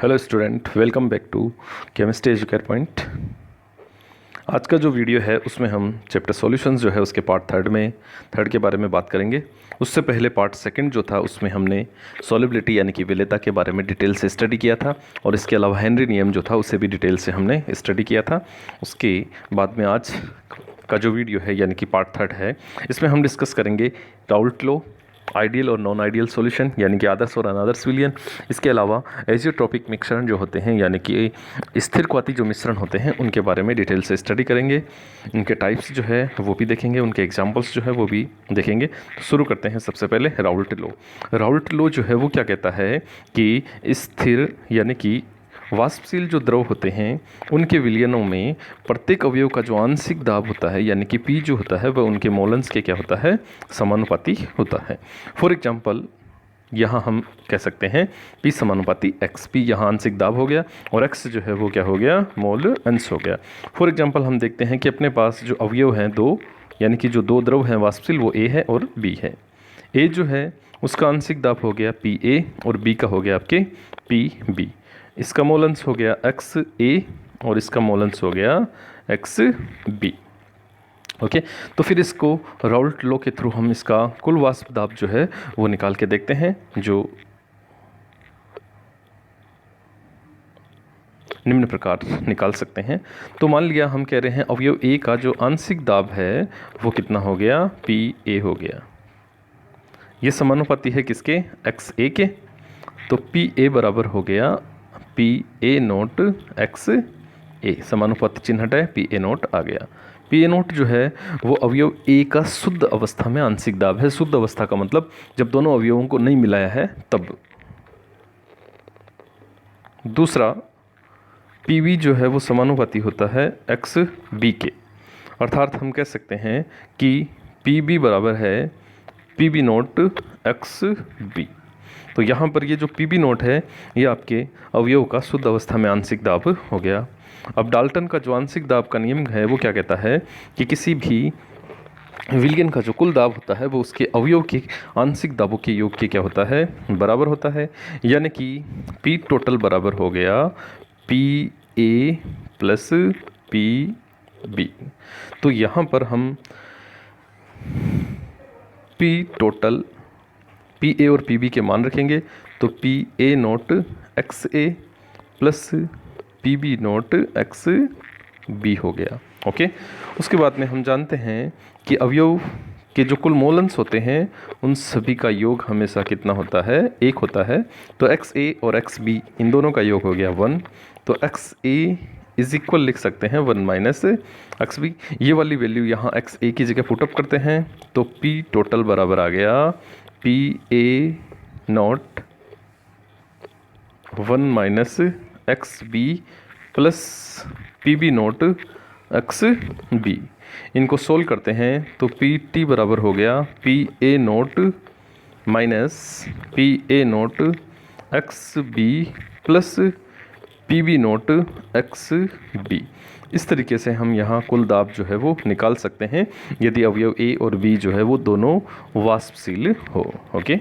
Hello student, welcome back to chemistry Educare point. आज का जो वीडियो है उसमें हम चैप्टर सॉल्यूशंस जो है उसके पार्ट थर्ड के बारे में बात करेंगे। उससे पहले पार्ट सेकंड जो था उसमें हमने सॉल्युबिलिटी यानी कि विलेयता के बारे में डिटेल से स्टडी किया था, और इसके अलावा हेनरी नियम जो था उसे भी डिटेल से हमने स्टडी किया था। उसके बाद में आज का जो वीडियो है यानी कि पार्ट थर्ड है, इसमें हम डिस्कस करेंगे राउल्ट लॉ, आइडियल और नॉन आइडियल सॉल्यूशन यानी कि आदर्श और अनादर्श विलयन। इसके अलावा एजियोट्रॉपिक मिश्रण जो होते हैं यानी कि स्थिरक्वाती जो मिश्रण होते हैं उनके बारे में डिटेल से स्टडी करेंगे। उनके टाइप्स जो है वो भी देखेंगे, उनके एग्जांपल्स जो है वो भी देखेंगे। तो शुरू करते हैं सबसे पहले राउल्ट लॉ। राउल्ट लॉ जो है वो क्या कहता है कि स्थिर यानी कि वाष्पशील जो द्रव होते हैं उनके विलयनों में प्रत्येक अवयव का जो आंशिक दाब होता है यानी कि पी जो होता है वह उनके मोलन्स के क्या होता है, समानुपाती होता है। फॉर एग्जांपल यहाँ हम कह सकते हैं P समानुपाती x। P यहाँ आंशिक दाब हो गया और x जो है वो क्या हो गया, मोल अंश हो गया। फॉर एग्जांपल हम देखते हैं कि अपने पास जो अवयव हैं दो, यानी कि जो दो द्रव हैं वाष्पशील, वो A है और B है। A जो है उसका आंशिक दाब हो गया PA और B का हो गया आपके PB। इसका मोल अंश हो गया XA और इसका मोल अंश हो गया XB। ओके, तो फिर इसको राउल्ट लॉ के थ्रू हम इसका कुल वाष्प दाब जो है वो निकाल के देखते हैं, जो निम्न प्रकार निकाल सकते हैं। तो मान लिया हम कह रहे हैं अवयव A का जो आंशिक दाब है वो कितना हो गया, PA हो गया। ये समानुपाती है किसके, XA के। तो PA बराबर हो गया PA नोट XA, समानुपाती चिन्ह हटाए, PA नोट आ गया। PA नोट जो है वो अवयव A का शुद्ध अवस्था में आंशिक दाब है। शुद्ध अवस्था का मतलब जब दोनों अवयवों को नहीं मिलाया है तब। दूसरा PB जो है वो समानुपाती होता है XB के, अर्थात हम कह सकते हैं कि PB बराबर है PB नोट XB। तो यहाँ पर ये जो PB नोट है ये आपके अवयव का शुद्ध अवस्था में आंशिक दाब हो गया। अब डाल्टन का जो आंशिक दाब का नियम है वो क्या कहता है कि किसी भी विलयन का जो कुल दाब होता है वो उसके अवयव के आंशिक दाबों के योग के क्या होता है, बराबर होता है। यानी कि P टोटल बराबर हो गया PA प्लस PB। तो यहाँ पर हम P टोटल PA और PB के मान रखेंगे, तो PA note XA plus PB note XB हो गया। ओके, उसके बाद में हम जानते हैं कि अवयव के जो कुल मोल अंश होते हैं उन सभी का योग हमेशा कितना होता है, 1 होता है। तो XA और XB इन दोनों का योग हो गया 1। तो XA इज इक्वल लिख सकते हैं 1 माइनस XB। ये वाली वैल्यू यहाँ XA की जगह पुटअप करते हैं, तो P टोटल बराबर आ गया PA not 1 minus XB plus PB note XB। इनको सोल्व करते हैं तो PT बराबर हो गया PA note minus PA note XB plus PB note XB। इस तरीके से हम यहाँ कुल दाब जो है वो निकाल सकते हैं यदि अवयव A और B जो है वो दोनों वाष्पशील हो। ओके,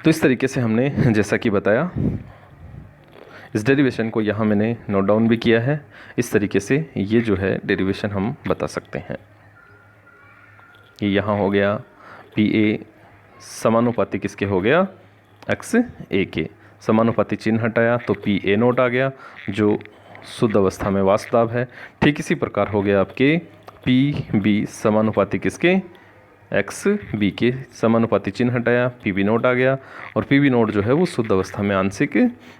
तो इस तरीके से हमने जैसा कि बताया इस डेरिवेशन को यहाँ मैंने नोट डाउन भी किया है। इस तरीके से ये जो है डेरिवेशन हम बता सकते हैं। ये यहाँ हो गया PA समानुपाती किसके हो गया, XA के। समानुपाती चिन्ह हटाया तो PA नोट आ गया जो शुद्ध अवस्था में वाष्प दाब है। ठीक इसी प्रकार हो गया आपके PB समानुपाती किसके, XB के। समानुपाती चिन्ह हटाया, PB नोट आ गया और PB नोट जो है वो शुद्ध अवस्था में आंशिक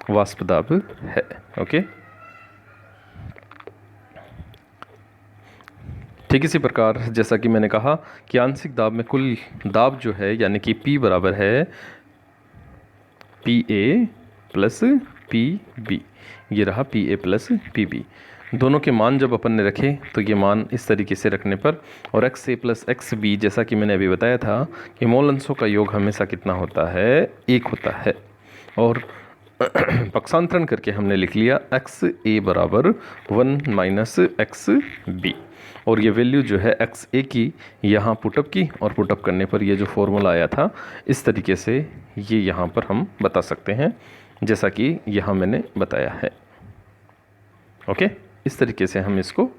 वाष्प दाब है। ओके, ठीक इसी प्रकार जैसा कि मैंने कहा कि आंशिक दाब में कुल दाब जो है यानी कि P बराबर है PA प्लस PB। ये रहा PA प्लस PB। दोनों के मान जब अपन ने रखे तो ये मान इस तरीके से रखने पर, और XA प्लस XB जैसा कि मैंने अभी बताया था कि मोल अंशों का योग हमेशा कितना होता है, 1 होता है। और पक्षांतरण करके हमने लिख लिया XA बराबर 1 माइनस XB। और ये वैल्यू जो है XA की यहाँ पुटअप की, और पुटअप करने पर ये जो फॉर्मूला आया था इस तरीके से ये यहाँ पर हम बता सकते हैं, जैसा कि यहाँ मैंने बताया है। ओके, इस तरीके से हम इसको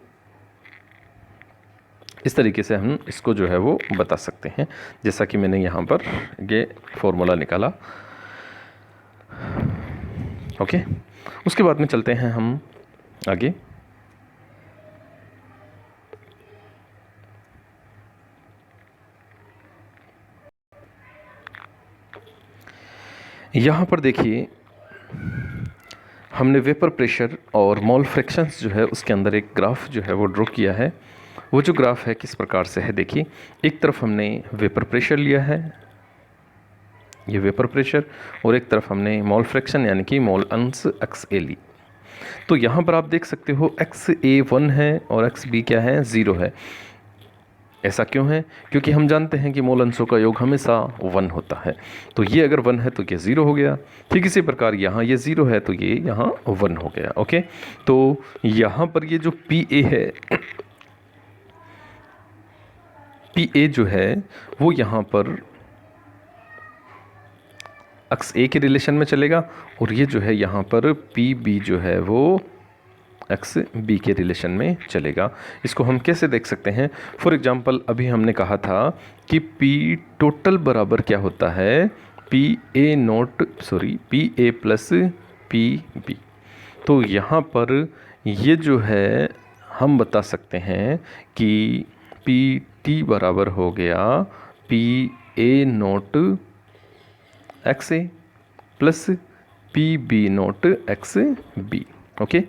जो है वो बता सकते हैं, जैसा कि मैंने यहाँ पर ये फॉर्मूला निकाला। ओके, उसके बाद में चलते हैं हम आगे। यहाँ पर देखिए, हमने वेपर प्रेशर और मोल फ्रैक्शंस जो है उसके अंदर एक ग्राफ जो है वो ड्रॉ किया है। वो जो ग्राफ है किस प्रकार से है, देखिए, एक तरफ हमने वेपर प्रेशर लिया है, ये वेपर प्रेशर, और एक तरफ हमने मोल फ्रैक्शन यानी कि मोल अंश XA ली। तो यहाँ पर आप देख सकते हो XA 1 है और XB क्या है, 0 है। ऐसा क्यों है? क्योंकि हम जानते हैं कि मोल अंशों का योग हमेशा 1 होता है। तो ये अगर 1 है तो ये 0 हो गया। ठीक इसी प्रकार यहाँ ये 0 है तो ये यहाँ 1 हो गया। ओके, तो यहाँ पर ये जो PA है, PA जो है वो यहाँ पर XA के रिलेशन में चलेगा, और ये जो है यहाँ पर PB जो है वो XB के रिलेशन में चलेगा। इसको हम कैसे देख सकते हैं? फॉर एग्जांपल, अभी हमने कहा था कि P टोटल बराबर क्या होता है, PA प्लस PB। तो यहाँ पर ये जो है हम बता सकते हैं कि PT बराबर हो गया PA note XA plus PB note XB। Okay,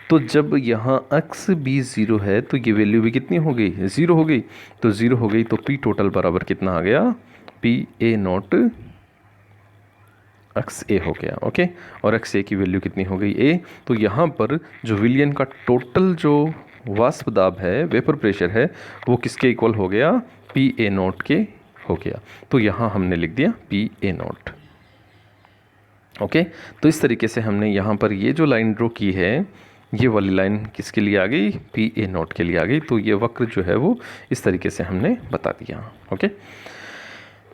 तो जब यहाँ XB 0 है तो ये वैल्यू भी कितनी हो गई, 0 हो गई। तो 0 हो गई तो P टोटल बराबर कितना आ गया, PA नोट XA हो गया। ओके, और XA की वैल्यू कितनी हो गई, A। तो यहाँ पर जो विलियन का टोटल जो वाष्प दाब है, वेपर प्रेशर है, वो किसके इक्वल हो गया, PA नोट के हो गया। तो यहाँ हमने लिख दिया PA नोट। ओके, तो इस तरीके से हमने यहाँ पर ये जो लाइन ड्रॉ की है, ये वाली लाइन किसके लिए आ गई, PA नोट के लिए आ गई। तो ये वक्र जो है वो इस तरीके से हमने बता दिया। ओके,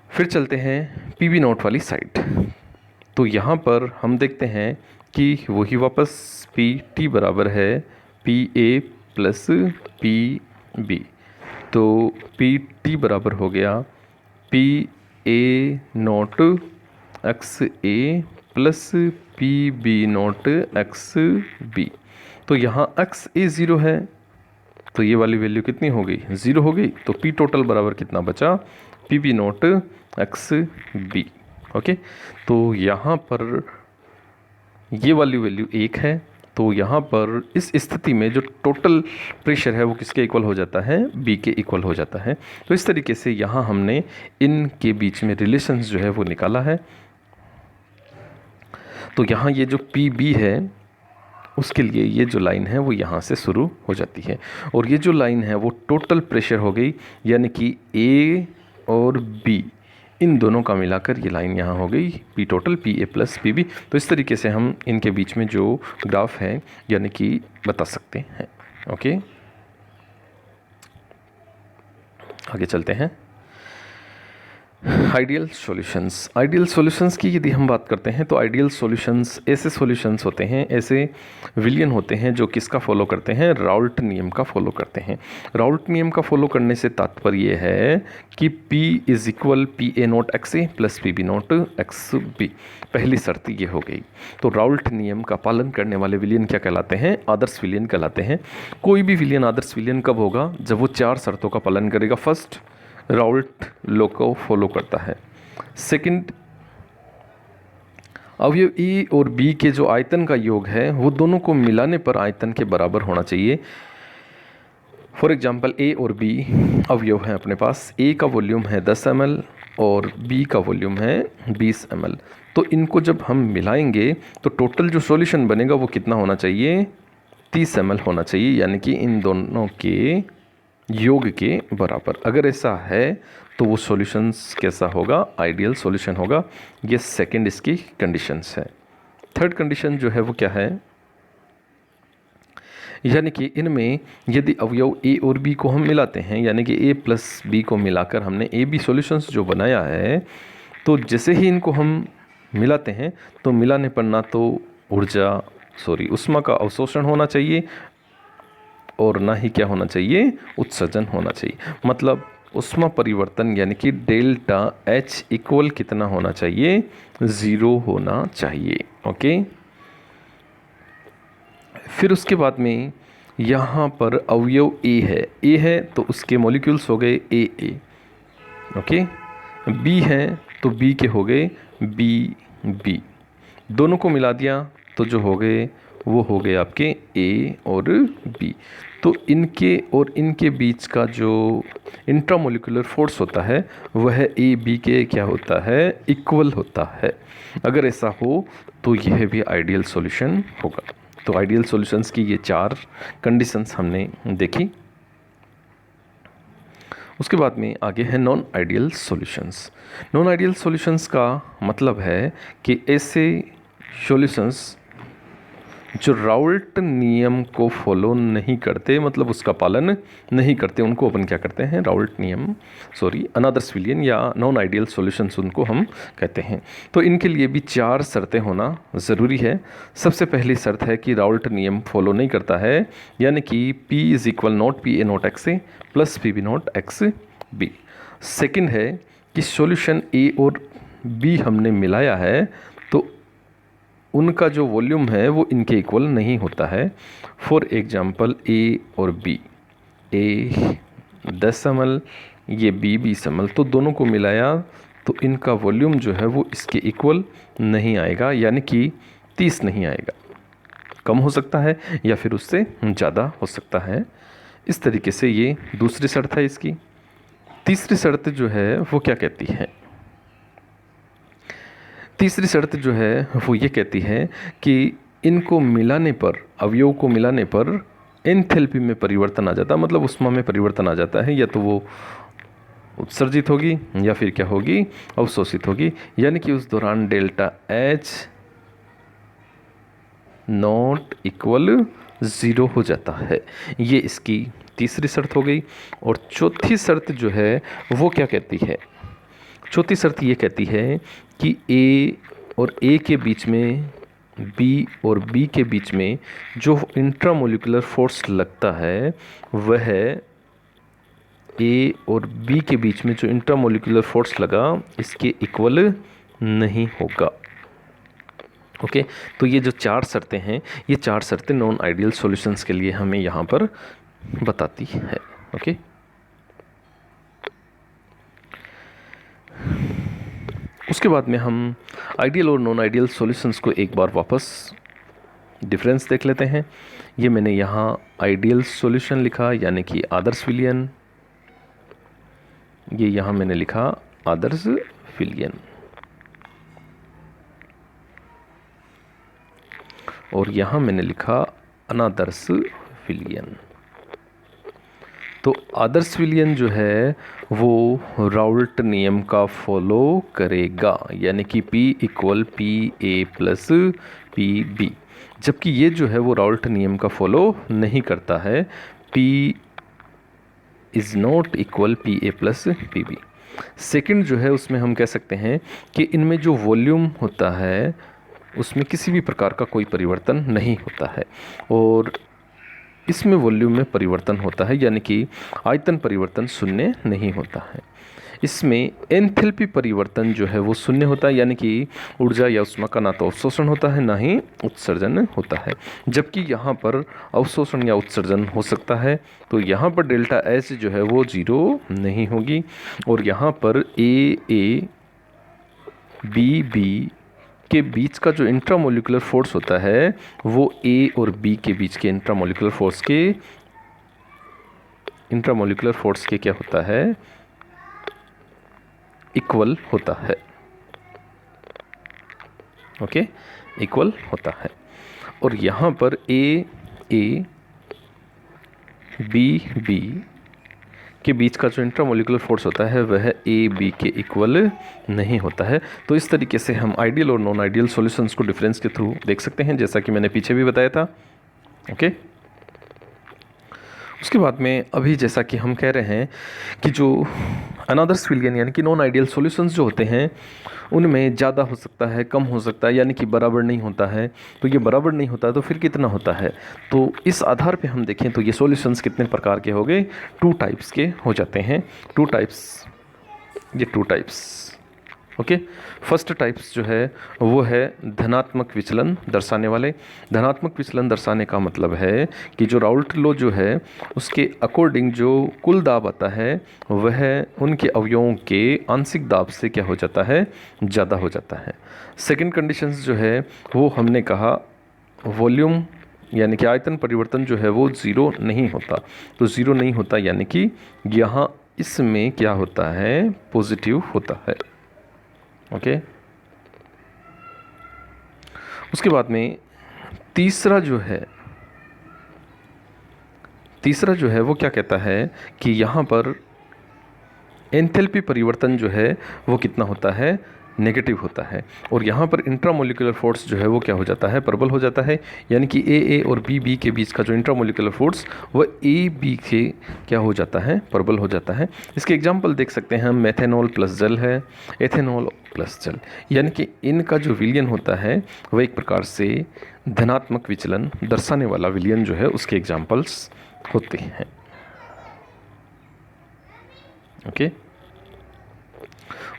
फिर चलते हैं PB नोट वाली साइड। तो यहाँ पर हम देखते हैं कि वही वापस PT बराबर है PA प्लस PB। तो PT बराबर हो गया PA note XA plus PB note XB। तो यहाँ XA 0 है तो ये वाली वैल्यू कितनी हो गई, 0 हो गई। तो P टोटल बराबर कितना बचा, PB नोट XB। ओके, तो यहाँ पर ये वाली वैल्यू 1 है। तो यहाँ पर इस स्थिति में जो टोटल प्रेशर है वो किसके इक्वल हो जाता है, B के इक्वल हो जाता है। तो इस तरीके से यहाँ हमने इनके बीच में रिलेशंस जो है वो निकाला है। तो यहाँ ये जो PB है उसके लिए ये जो लाइन है वो यहाँ से शुरू हो जाती है, और ये जो लाइन है वो टोटल प्रेशर हो गई, यानी कि A और B इन दोनों का मिलाकर ये लाइन यहाँ हो गई P total PA plus PB। तो इस तरीके से हम इनके बीच में जो ग्राफ है यानी कि बता सकते हैं। ओके, आगे चलते हैं। आइडियल सॉल्यूशंस की यदि हम बात करते हैं तो आइडियल सॉल्यूशंस ऐसे सॉल्यूशंस होते हैं, ऐसे विलियन होते हैं जो किसका फॉलो करते हैं, राउल्ट नियम का फॉलो करते हैं। राउल्ट नियम का फॉलो करने से तात्पर्य है कि P is equal PA note XA plus PB note XB। पहली शर्त ये हो गई। तो राउल्ट नियम का पालन करने वाले विलियन क्या कहलाते हैं, आदर्श विलियन कहलाते हैं। कोई भी विलियन आदर्श विलियन कब होगा, जब वो 4 शर्तों का पालन करेगा। फर्स्ट, राउल्ट लॉ को फॉलो करता है। सेकंड, अवयव ए और बी के जो आयतन का योग है वो दोनों को मिलाने पर आयतन के बराबर होना चाहिए। फॉर एग्जांपल ए और बी अवयव हैं अपने पास, ए का वॉल्यूम है 10 ml और बी का वॉल्यूम है 20 ml। तो इनको जब हम मिलाएंगे तो टोटल जो सॉल्यूशन बनेगा वो कितना होना चाहिए, 30 ml होना चाहिए, यानी कि इन दोनों के योग के बराबर। अगर ऐसा है तो वो सॉल्यूशंस कैसा होगा, आइडियल सॉल्यूशन होगा। ये सेकंड इसकी कंडीशंस है। थर्ड कंडीशन जो है वो क्या है, यानी कि इनमें यदि अवयव ए और बी को हम मिलाते हैं, यानी कि ए प्लस बी को मिलाकर हमने ए बी सॉल्यूशंस जो बनाया है, तो जैसे ही इनको हम मिलाते हैं तो मिलाने पर ना तो ऊष्मा का अवशोषण होना चाहिए और ना ही क्या होना चाहिए, उत्सर्जन होना चाहिए। मतलब ऊष्मा परिवर्तन यानी कि डेल्टा H इक्वल कितना होना चाहिए, 0 होना चाहिए। ओके, फिर उसके बाद में यहाँ पर अवयव A है तो उसके मॉलिक्यूल्स हो गए AA। ओके, B है तो B के हो गए BB, दोनों को मिला दिया तो जो हो गए वो हो गए आपके A और B। तो इनके और इनके बीच का जो इंट्रामोलिकुलर फोर्स होता है वह AB के क्या होता है, इक्वल होता है। अगर ऐसा हो तो यह भी आइडियल सॉल्यूशन होगा। तो आइडियल सॉल्यूशंस की ये 4 कंडीशंस हमने देखी। उसके बाद में आगे है non ideal solutions. Non ideal solutions का मतलब है कि ऐसे सॉल्यूशंस जो राउल्ट नियम को फॉलो नहीं करते, मतलब उसका पालन नहीं करते, उनको अपन क्या करते हैं, राउल्ट नियम अनादर्शविलियन या नॉन आइडियल सॉल्यूशंस उनको हम कहते हैं। तो इनके लिए भी 4 शर्तें होना ज़रूरी है। सबसे पहली शर्त है कि राउल्ट नियम फॉलो नहीं करता है, यानी कि P is equal not PA not XA plus PB not XB। Second है कि सॉल्यूशन A और B हमने मिलाया है तो उनका जो वॉल्यूम है वो इनके इक्वल नहीं होता है। फॉर एग्जाम्पल A और B, A 10 ml, ये B 20 ml, तो दोनों को मिलाया तो इनका वॉल्यूम जो है वो इसके इक्वल नहीं आएगा, यानी कि 30 नहीं आएगा, कम हो सकता है या फिर उससे ज़्यादा हो सकता है। इस तरीके से ये दूसरी शर्त है इसकी। तीसरी शर्त जो है वो क्या कहती है, तीसरी शर्त जो है वो ये कहती है कि इनको मिलाने पर, अवयव को मिलाने पर एंथैल्पी में परिवर्तन आ जाता है, मतलब ऊष्मा में परिवर्तन आ जाता है, या तो वो उत्सर्जित होगी या फिर क्या होगी, अवशोषित होगी, यानी कि उस दौरान डेल्टा H नॉट इक्वल 0 हो जाता है। ये इसकी तीसरी शर्त हो गई। और चौथी शर्त जो है वो क्या कहती है, चौथी शर्त ये कहती है कि A और A के बीच में, B और B के बीच में जो इंट्रामोलिकुलर फोर्स लगता है वह A और B के बीच में जो इंट्रामोलिकुलर फोर्स लगा इसके इक्वल नहीं होगा। ओके, तो ये जो 4 शर्तें हैं, ये 4 शर्तें नॉन आइडियल सॉल्यूशंस के लिए हमें यहाँ पर बताती है। ओके, उसके बाद में हम आइडियल और नॉन आइडियल सॉल्यूशंस को एक बार वापस डिफरेंस देख लेते हैं। ये मैंने यहाँ आइडियल सॉल्यूशन लिखा यानी कि आदर्श विलयन, ये यहाँ मैंने लिखा आदर्श विलयन, और यहाँ मैंने लिखा अनादर्श विलयन। तो आदर्श विलयन जो है वो राउल्ट नियम का फॉलो करेगा, यानी कि P equal PA plus PB, जबकि ये जो है वो राउल्ट नियम का फॉलो नहीं करता है, P is not equal PA plus PB। Second जो है उसमें हम कह सकते हैं कि इनमें जो वॉल्यूम होता है उसमें किसी भी प्रकार का कोई परिवर्तन नहीं होता है, और इसमें वॉल्यूम में परिवर्तन होता है, यानी कि आयतन परिवर्तन शून्य नहीं होता है। इसमें एंथैल्पी परिवर्तन जो है वो शून्य होता है, यानी कि ऊर्जा या ऊष्मा का ना तो अवशोषण होता है ना ही उत्सर्जन होता है, जबकि यहाँ पर अवशोषण या उत्सर्जन हो सकता है। तो यहाँ पर डेल्टा H जो है वो 0 नहीं होगी, और यहाँ पर AA BB के बीच का जो इंट्रामोलिकुलर फोर्स होता है वो A और B के बीच के इंट्रामोलिकुलर फोर्स के क्या होता है, इक्वल होता है। ओके, इक्वल होता है। और यहाँ पर AA BB के बीच का जो इंट्रामोलिकुलर फोर्स होता है वह AB के इक्वल नहीं होता है। तो इस तरीके से हम आइडियल और नॉन आइडियल सॉल्यूशंस को डिफरेंस के थ्रू देख सकते हैं, जैसा कि मैंने पीछे भी बताया था। ओके, उसके बाद में अभी जैसा कि हम कह रहे हैं कि जो अनदर्स विलियन यानी कि नॉन आइडियल सॉल्यूशंस जो होते हैं उनमें ज़्यादा हो सकता है, कम हो सकता है, यानी कि बराबर नहीं होता है। तो ये बराबर नहीं होता है तो फिर कितना होता है, तो इस आधार पे हम देखें तो ये सॉल्यूशंस कितने प्रकार के हो गए, 2 टाइप्स के हो जाते हैं। 2 टाइप्स, ये 2 टाइप्स। ओके, फर्स्ट टाइप्स जो है वो है धनात्मक विचलन दर्शाने वाले। धनात्मक विचलन दर्शाने का मतलब है कि जो राउल्ट लॉ जो है उसके अकॉर्डिंग जो कुल दाब आता है वह उनके अवयवों के आंशिक दाब से क्या हो जाता है, ज़्यादा हो जाता है। सेकंड कंडीशंस जो है वो हमने कहा वॉल्यूम यानी कि आयतन परिवर्तन जो है वो ज़ीरो नहीं होता। तो ज़ीरो नहीं होता यानी कि यहाँ इसमें क्या होता है, पॉजिटिव होता है। ओके, उसके बाद में तीसरा जो है वो क्या कहता है कि यहाँ पर एंथैल्पी परिवर्तन जो है वो कितना होता है, नेगेटिव होता है। और यहाँ पर इंट्रामोलिकुलर फोर्स जो है वो क्या हो जाता है, प्रबल हो जाता है। यानी कि ए और बी के बीच का जो इंट्रामोलिकुलर फोर्स वह ए बी के क्या हो जाता है, प्रबल हो जाता है। इसके एग्जांपल देख सकते हैं हम, मेथेनॉल प्लस जल है, एथेनॉल प्लस जल, यानी कि इनका जो विलयन होता है वह एक प्रकार से धनात्मक विचलन दर्शाने वाला विलयन जो है उसके एग्जाम्पल्स होते हैं। ओके,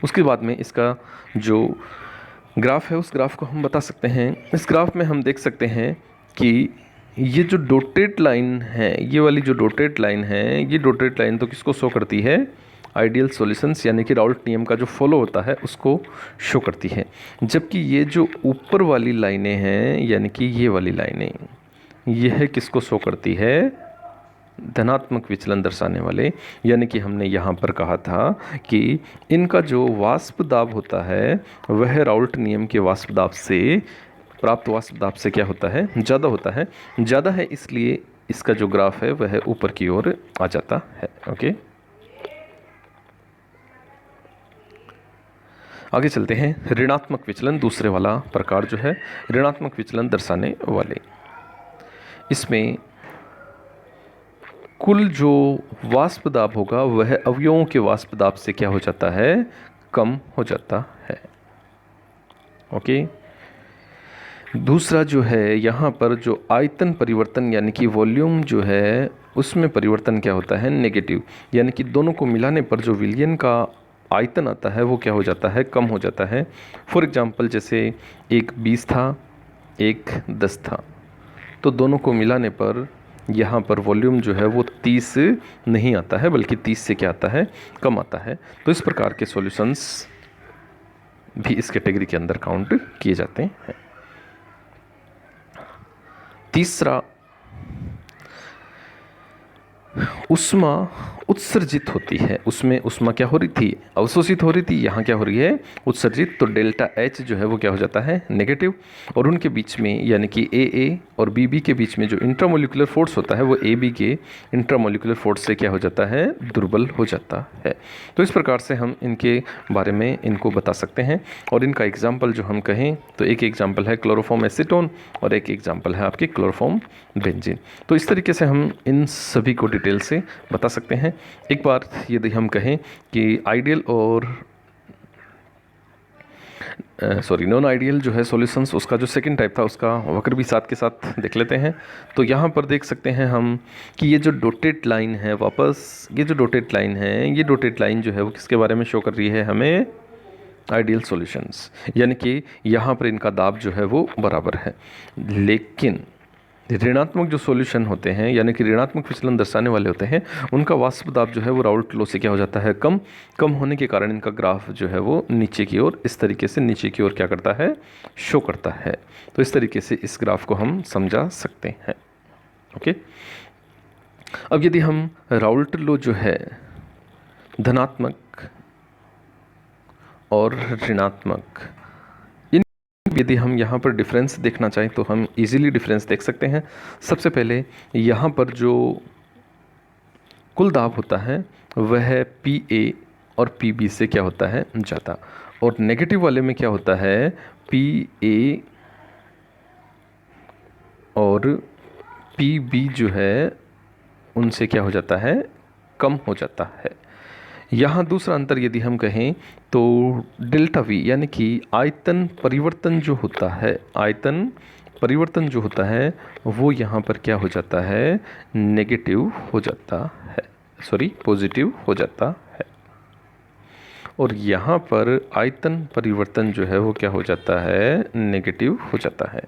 उसके बाद में इसका जो ग्राफ है उस ग्राफ को हम बता सकते हैं। इस ग्राफ में हम देख सकते हैं कि ये जो डॉटेड लाइन है, ये वाली जो डॉटेड लाइन है, ये डॉटेड लाइन तो किसको शो करती है, आइडियल सॉल्यूशंस यानी कि राउल्ट नियम का जो फॉलो होता है उसको शो करती है। जबकि ये जो ऊपर वाली लाइनें हैं यानी कि ये वाली लाइनें, यह किसको शो करती है, धनात्मक विचलन दर्शाने वाले। यानी कि हमने यहाँ पर कहा था कि इनका जो वाष्प दाब होता है वह राउल्ट नियम के वाष्प दाब से, प्राप्त वाष्प दाब से क्या होता है, ज़्यादा होता है। ज़्यादा है इसलिए इसका जो ग्राफ है वह ऊपर की ओर आ जाता है। ओके, आगे चलते हैं। ऋणात्मक विचलन, दूसरे वाला प्रकार जो है ऋणात्मक विचलन दर्शाने वाले। इसमें कुल जो वाष्प दाब होगा वह अवयवों के वाष्प दाब से क्या हो जाता है, कम हो जाता है। ओके, दूसरा जो है यहाँ पर जो आयतन परिवर्तन यानी कि वॉल्यूम जो है उसमें परिवर्तन क्या होता है, नेगेटिव। यानी कि दोनों को मिलाने पर जो विलयन का आयतन आता है वो क्या हो जाता है, कम हो जाता है। फॉर एग्जांपल जैसे एक 20 था, एक 10 था, तो दोनों को मिलाने पर यहाँ पर वॉल्यूम जो है वो 30 नहीं आता है बल्कि 30 से क्या आता है, कम आता है। तो इस प्रकार के सॉल्यूशंस भी इस कैटेगरी के अंदर काउंट किए जाते हैं। तीसरा, उष्मा उत्सर्जित होती है। उसमें उष्मा क्या हो रही थी, अवशोषित हो रही थी, यहाँ क्या हो रही है, उत्सर्जित। तो डेल्टा एच जो है वो क्या हो जाता है, नेगेटिव। और उनके बीच में यानी कि ए और बी के बीच में जो इंट्रामोलिकुलर फोर्स होता है वो ए बी के इंट्रामोलिकुलर फोर्स से क्या हो जाता है, दुर्बल हो जाता है। तो इस प्रकार से हम इनके बारे में इनको बता सकते हैं। और इनका एग्जाम्पल जो हम कहें तो एक एग्जाम्पल है क्लोरोफॉर्म एसीटोन और एक एग्जाम्पल है आपकी क्लोरोफॉर्म बेंजीन। तो इस तरीके से हम इन सभी को डिटेल से बता सकते हैं। एक बार यदि हम कहें कि आइडियल और नॉन आइडियल जो है सॉल्यूशंस, उसका जो सेकंड टाइप था उसका वक्र भी साथ के साथ देख लेते हैं। तो यहाँ पर देख सकते हैं हम कि ये जो डॉटेड लाइन है, वापस ये जो डॉटेड लाइन है, ये डॉटेड लाइन जो है वो किसके बारे में शो कर रही है हमें, आइडियल सॉल्यूशंस। यानी कि यहाँ पर इनका दाब जो है वो बराबर है। लेकिन ऋणात्मक जो सॉल्यूशन होते हैं यानी कि ऋणात्मक विचलन दर्शाने वाले होते हैं, उनका वाष्प दाब जो है वो राउल्ट लॉ से क्या हो जाता है, कम होने के कारण इनका ग्राफ जो है वो नीचे की ओर, इस तरीके से नीचे की ओर क्या करता है, शो करता है। तो इस तरीके से इस ग्राफ को हम समझा सकते हैं। ओके, अब यदि हम राउल्ट लॉ जो है धनात्मक और ऋणात्मक, यदि हम यहाँ पर डिफरेंस देखना चाहें तो हम इजीली डिफरेंस देख सकते हैं। सबसे पहले यहाँ पर जो कुल दाब होता है वह PA और PB से क्या होता है, ज़्यादा। और नेगेटिव वाले में क्या होता है, PA और PB जो है उनसे क्या हो जाता है, कम हो जाता है। यहाँ दूसरा अंतर यदि हम कहें तो डेल्टा वी यानी कि आयतन परिवर्तन जो होता है, आयतन परिवर्तन जो होता है वो यहाँ पर क्या हो जाता है, नेगेटिव हो जाता है, सॉरी पॉजिटिव हो जाता है। और यहाँ पर आयतन परिवर्तन जो है वो क्या हो जाता है, नेगेटिव हो जाता है।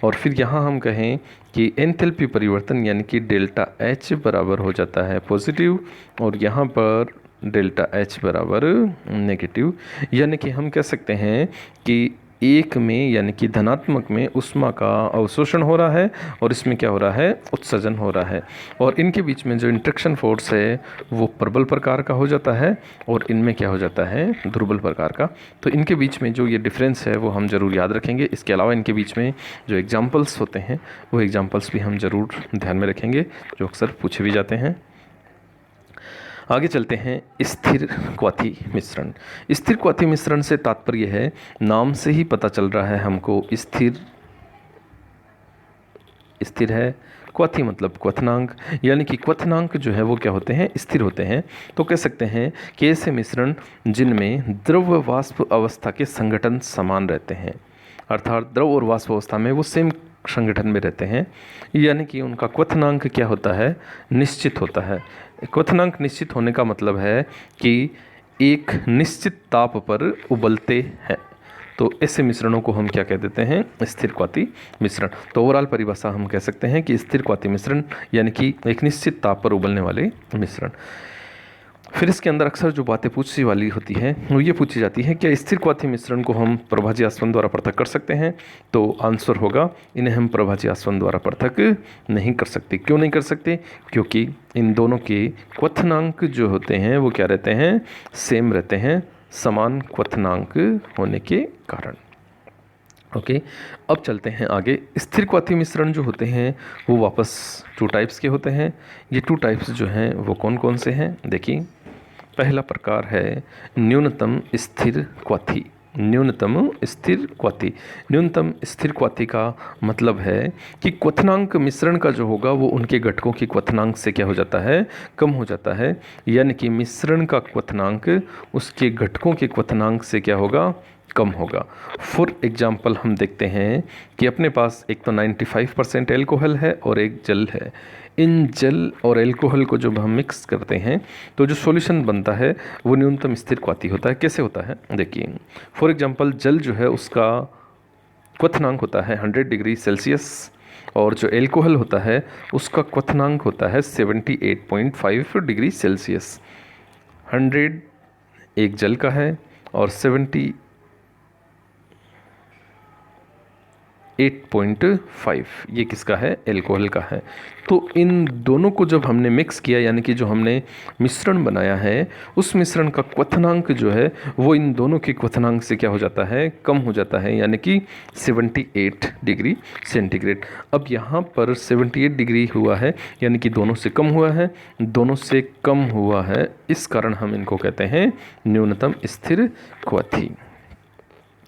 और फिर यहाँ हम कहें कि एंथैल्पी परिवर्तन यानी कि डेल्टा एच बराबर हो जाता है पॉजिटिव, और यहाँ पर डेल्टा एच बराबर नेगेटिव। यानी कि हम कह सकते हैं कि एक में यानी कि धनात्मक में ऊष्मा का अवशोषण हो रहा है और इसमें क्या हो रहा है, उत्सर्जन हो रहा है। और इनके बीच में जो इंट्रैक्शन फोर्स है वो प्रबल प्रकार का हो जाता है और इनमें क्या हो जाता है, दुर्बल प्रकार का। तो इनके बीच में जो ये डिफरेंस है वो हम ज़रूर याद रखेंगे। इसके अलावा इनके बीच में जो एग्जाम्पल्स होते हैं वो एग्जाम्पल्स भी हम ज़रूर ध्यान में रखेंगे, जो अक्सर पूछे भी जाते हैं। आगे चलते हैं, स्थिर क्वाथी मिश्रण। स्थिर क्वाथी मिश्रण से तात्पर्य है, नाम से ही पता चल रहा है हमको, स्थिर है। क्वाथी मतलब क्वथनांक, यानी कि क्वथनांक जो है वो क्या होते हैं, स्थिर होते हैं। तो कह सकते हैं कि ऐसे मिश्रण जिनमें द्रव वाष्प अवस्था के संगठन समान रहते हैं, अर्थात द्रव और वाष्प अवस्था में वो सेम संगठन में रहते हैं, यानी कि उनका क्वथनांक क्या होता है, निश्चित होता है। क्वथनांक निश्चित होने का मतलब है कि एक निश्चित ताप पर उबलते हैं। तो ऐसे मिश्रणों को हम क्या कह देते हैं, स्थिर क्वाथी मिश्रण। तो ओवरऑल परिभाषा हम कह सकते हैं कि स्थिर क्वाथी मिश्रण यानी कि एक निश्चित ताप पर उबलने वाले मिश्रण। फिर इसके अंदर अक्सर जो बातें पूछने वाली होती हैं वो ये पूछी जाती है, क्या स्थिर क्वाथी मिश्रण को हम प्रभाजी आसवन द्वारा पृथक कर सकते हैं? तो आंसर होगा, इन्हें हम प्रभाजी आसवन द्वारा पृथक नहीं कर सकते। क्यों नहीं कर सकते? क्योंकि इन दोनों के क्वथनांक जो होते हैं वो क्या रहते हैं, सेम रहते हैं, समान क्वथनांक होने के कारण। ओके, अब चलते हैं आगे। स्थिर क्वाथी मिश्रण जो होते हैं वो वापस 2 टाइप्स के होते हैं। ये 2 टाइप्स जो हैं वो कौन कौन से हैं, देखिए। पहला प्रकार है न्यूनतम स्थिर क्वाथी। न्यूनतम स्थिर क्वाथी, न्यूनतम स्थिर क्वाथी का मतलब है कि क्वथनांक मिश्रण का जो होगा वो उनके घटकों की क्वथनांक से क्या हो जाता है, कम हो जाता है। यानी कि मिश्रण का क्वथनांक उसके घटकों के क्वथनांक से क्या होगा, कम होगा। फॉर एग्जाम्पल हम देखते हैं कि अपने पास एक तो 95% एल्कोहल है और एक जल है। इन जल और एल्कोहल को जब हम मिक्स करते हैं तो जो सॉल्यूशन बनता है वो न्यूनतम स्थिर क्वाथी होता है। कैसे होता है, देखिए। फॉर एग्जांपल जल जो है उसका क्वथनांक होता है 100 डिग्री सेल्सियस और जो एल्कोहल होता है उसका क्वथनांक होता है 78.5 डिग्री सेल्सियस। 100 एक जल का है और 78.5 ये किसका है, एल्कोहल का है। तो इन दोनों को जब हमने मिक्स किया, यानी कि जो हमने मिश्रण बनाया है उस मिश्रण का क्वथनांक जो है वो इन दोनों के क्वथनांक से क्या हो जाता है, कम हो जाता है, यानी कि 78 डिग्री सेंटीग्रेड। अब यहाँ पर 78 डिग्री हुआ है यानी कि दोनों से कम हुआ है, दोनों से कम हुआ है, इस कारण हम इनको कहते हैं न्यूनतम स्थिर क्वाथी।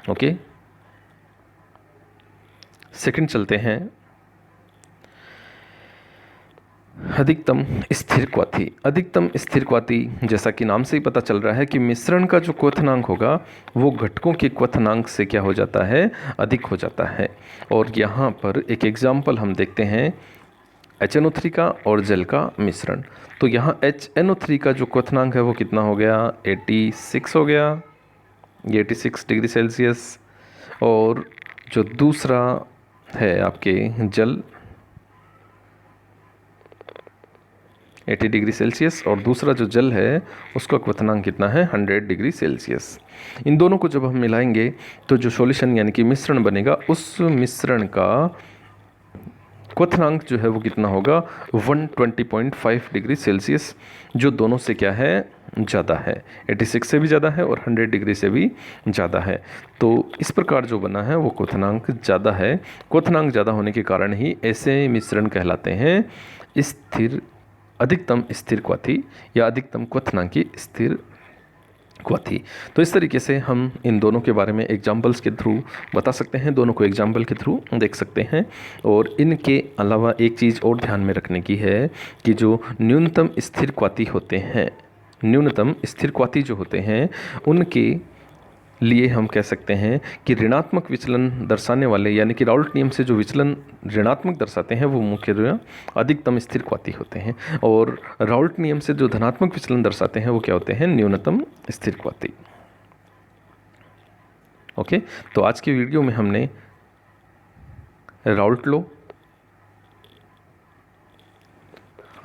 ओके, सेकंड चलते हैं, अधिकतम स्थिर क्वाथी। अधिकतम स्थिर क्वाथी जैसा कि नाम से ही पता चल रहा है कि मिश्रण का जो क्वथनांक होगा वो घटकों के क्वथनांक से क्या हो जाता है, अधिक हो जाता है। और यहाँ पर एक एग्जाम्पल हम देखते हैं HNO3 का और जल का मिश्रण। तो यहाँ HNO3 का जो क्वथनांक है वो कितना हो गया, 86 हो गया, ये 86 डिग्री सेल्सियस। और जो दूसरा है आपके जल 80 डिग्री सेल्सियस और दूसरा जो जल है उसका क्वथनांक कितना है, 100 डिग्री सेल्सियस। इन दोनों को जब हम मिलाएंगे तो जो सॉल्यूशन यानी कि मिश्रण बनेगा उस मिश्रण का क्वथनांक जो है वो कितना होगा, 120.5 डिग्री सेल्सियस, जो दोनों से क्या है, ज़्यादा है। 86 से भी ज़्यादा है और 100 डिग्री से भी ज़्यादा है। तो इस प्रकार जो बना है वो क्वथनांक ज़्यादा है। क्वथनांक ज़्यादा होने के कारण ही ऐसे मिश्रण कहलाते हैं स्थिर, अधिकतम स्थिर क्वाथी या अधिकतम क्वथनांकी स्थिर क्वाथी। तो इस तरीके से हम इन दोनों के बारे में एग्जाम्पल्स के थ्रू बता सकते हैं, दोनों को एग्जाम्पल के थ्रू देख सकते हैं। और इनके अलावा एक चीज़ और ध्यान में रखने की है कि जो न्यूनतम स्थिर क्वाथी होते हैं, न्यूनतम स्थिर क्वाथी जो होते हैं, उनके लिए हम कह सकते हैं कि ऋणात्मक विचलन दर्शाने वाले, यानी कि राउल्ट नियम से जो विचलन ऋणात्मक दर्शाते हैं वो मुख्यतः अधिकतम स्थिर क्वाथी होते हैं, और राउल्ट नियम से जो धनात्मक विचलन दर्शाते हैं वो क्या होते हैं, न्यूनतम स्थिर क्वाथी। ओके, तो आज की वीडियो में हमने Raoult law,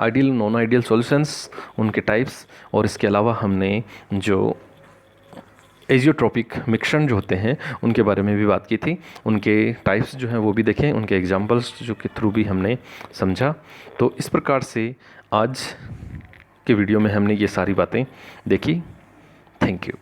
ideal non ideal solutions, उनके टाइप्स, और इसके अलावा हमने जो एजियोट्रॉपिक मिक्सन जो होते हैं उनके बारे में भी बात की थी। उनके टाइप्स जो हैं वो भी देखें, उनके एग्जांपल्स जो के थ्रू भी हमने समझा। तो इस प्रकार से आज के वीडियो में हमने ये सारी बातें देखी। Thank you.